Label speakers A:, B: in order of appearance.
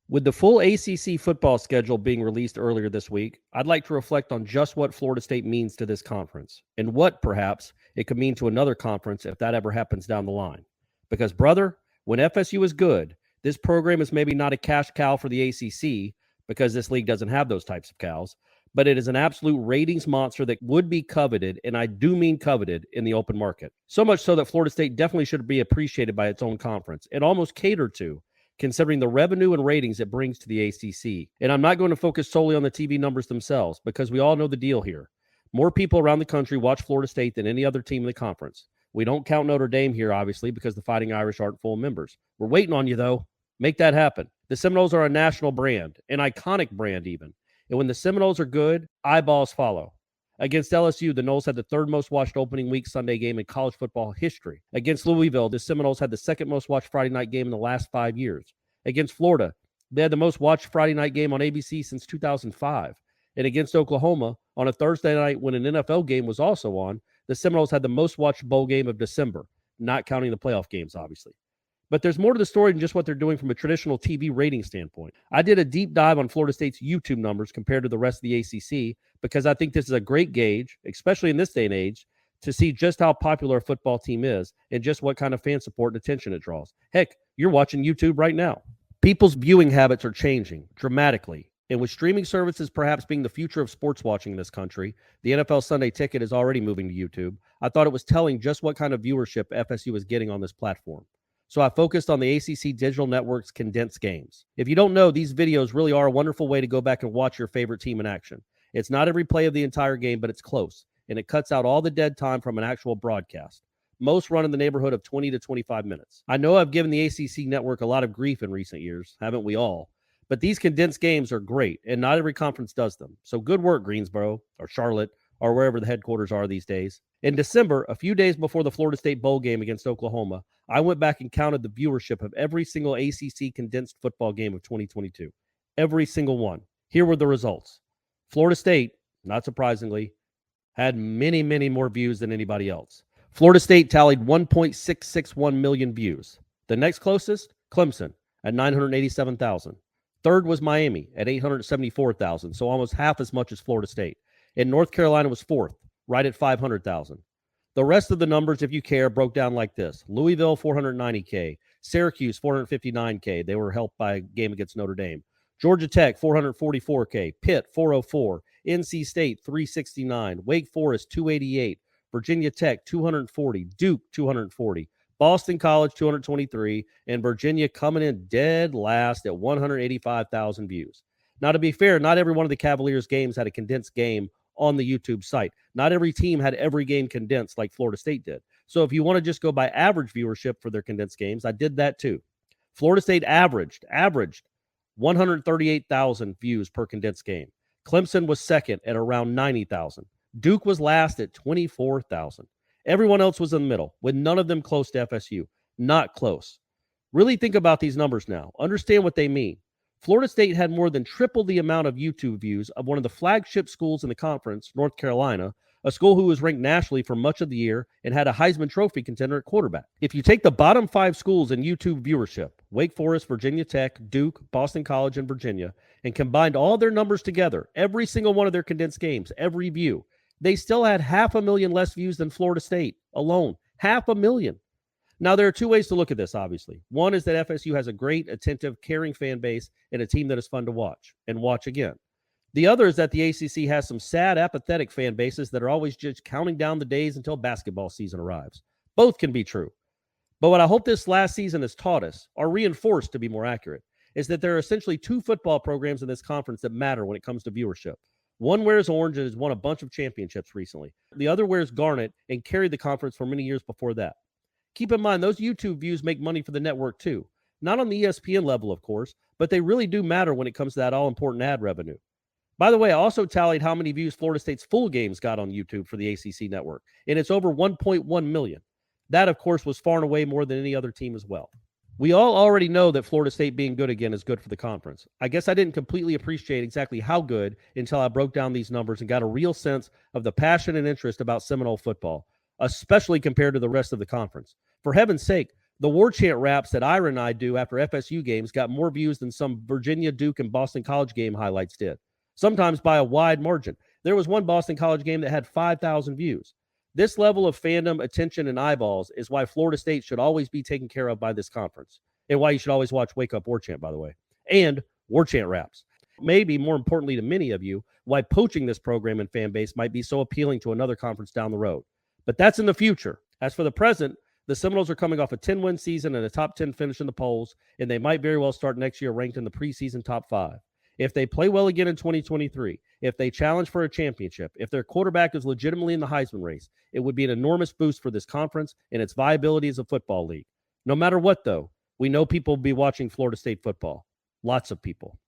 A: With the full ACC football schedule being released earlier this week, I'd like to reflect on just what Florida State means to this conference and what, perhaps, it could mean to another conference if that ever happens down the line. Because, brother, when FSU is good, this program is maybe not a cash cow for the ACC because this league doesn't have those types of cows, but it is an absolute ratings monster that would be coveted, and I do mean coveted, in the open market. So much so that Florida State definitely should be appreciated by its own conference and almost catered to, considering the revenue and ratings it brings to the ACC. And I'm not going to focus solely on the TV numbers themselves because we all know the deal here. More people around the country watch Florida State than any other team in the conference. We don't count Notre Dame here, obviously, because the Fighting Irish aren't full members. We're waiting on you, though. Make that happen. The Seminoles are a national brand, an iconic brand even. And when the Seminoles are good, eyeballs follow. Against LSU, the Noles had the third most watched opening week Sunday game in college football history. Against Louisville, the Seminoles had the second most watched Friday night game in the last 5 years. Against Florida, they had the most watched Friday night game on ABC since 2005. And against Oklahoma, on a Thursday night when an NFL game was also on, the Seminoles had the most watched bowl game of December, not counting the playoff games, obviously. But there's more to the story than just what they're doing from a traditional TV rating standpoint. I did a deep dive on Florida State's YouTube numbers compared to the rest of the ACC because I think this is a great gauge, especially in this day and age, to see just how popular a football team is and just what kind of fan support and attention it draws. Heck, you're watching YouTube right now. People's viewing habits are changing dramatically. And with streaming services perhaps being the future of sports watching in this country, the NFL Sunday Ticket is already moving to YouTube. I thought it was telling just what kind of viewership FSU is getting on this platform. So I focused on the ACC Digital Network's condensed games. If you don't know, these videos really are a wonderful way to go back and watch your favorite team in action. It's not every play of the entire game, but it's close, and it cuts out all the dead time from an actual broadcast. Most run in the neighborhood of 20 to 25 minutes. I know I've given the ACC network a lot of grief in recent years, haven't we all? But these condensed games are great, and not every conference does them. So good work, Greensboro, or Charlotte, or wherever the headquarters are these days. In December, a few days before the Florida State Bowl game against Oklahoma, I went back and counted the viewership of every single ACC condensed football game of 2022. Every single one. Here were the results. Florida State, not surprisingly, had many, many more views than anybody else. Florida State tallied 1.661 million views. The next closest, Clemson, at 987,000. Third was Miami at 874,000, so almost half as much as Florida State. And North Carolina was fourth, right at 500,000. The rest of the numbers, if you care, broke down like this. Louisville, 490K. Syracuse, 459K. They were helped by a game against Notre Dame. Georgia Tech, 444K. Pitt, 404. NC State, 369. Wake Forest, 288. Virginia Tech, 240. Duke, 240. Boston College, 223. And Virginia coming in dead last at 185,000 views. Now, to be fair, not every one of the Cavaliers' games had a condensed game on the YouTube site. Not every team had every game condensed like Florida State did. So if you want to just go by average viewership for their condensed games, I did that too. Florida State averaged 138,000 views per condensed game. Clemson was second at around 90,000. Duke was last at 24,000. Everyone else was in the middle, with none of them close to FSU. Not close. Really think about these numbers now. Understand what they mean. Florida State had more than triple the amount of YouTube views of one of the flagship schools in the conference, North Carolina, a school who was ranked nationally for much of the year and had a Heisman Trophy contender at quarterback. If you take the bottom 5 schools in YouTube viewership, Wake Forest, Virginia Tech, Duke, Boston College, and Virginia, and combined all their numbers together, every single one of their condensed games, every view, they still had 500,000 less views than Florida State alone. 500,000. Now, there are two ways to look at this, obviously. One is that FSU has a great, attentive, caring fan base and a team that is fun to watch and watch again. The other is that the ACC has some sad, apathetic fan bases that are always just counting down the days until basketball season arrives. Both can be true. But what I hope this last season has taught us, or reinforced to be more accurate, is that there are essentially 2 football programs in this conference that matter when it comes to viewership. One wears orange and has won a bunch of championships recently. The other wears garnet and carried the conference for many years before that. Keep in mind, those YouTube views make money for the network too. Not on the ESPN level, of course, but they really do matter when it comes to that all-important ad revenue. By the way, I also tallied how many views Florida State's full games got on YouTube for the ACC network, and it's over 1.1 million. That, of course, was far and away more than any other team as well. We all already know that Florida State being good again is good for the conference. I guess I didn't completely appreciate exactly how good until I broke down these numbers and got a real sense of the passion and interest about Seminole football, especially compared to the rest of the conference. For heaven's sake, The Warchant raps that Ira and I do after FSU games got more views than some Virginia, Duke, and Boston College game highlights did, sometimes by a wide margin. There was one Boston College game that had 5,000 views. This level of fandom, attention, and eyeballs is why Florida State should always be taken care of by this conference, and why you should always watch Wake Up Warchant, by the way, and Warchant raps. Maybe more importantly to many of you, why poaching this program and fan base might be so appealing to another conference down the road. But that's in the future. As for the present, the Seminoles are coming off a 10-win season and a top 10 finish in the polls, and they might very well start next year ranked in the preseason top 5. If they play well again in 2023, if they challenge for a championship, if their quarterback is legitimately in the Heisman race, it would be an enormous boost for this conference and its viability as a football league. No matter what, though, we know people will be watching Florida State football. Lots of people.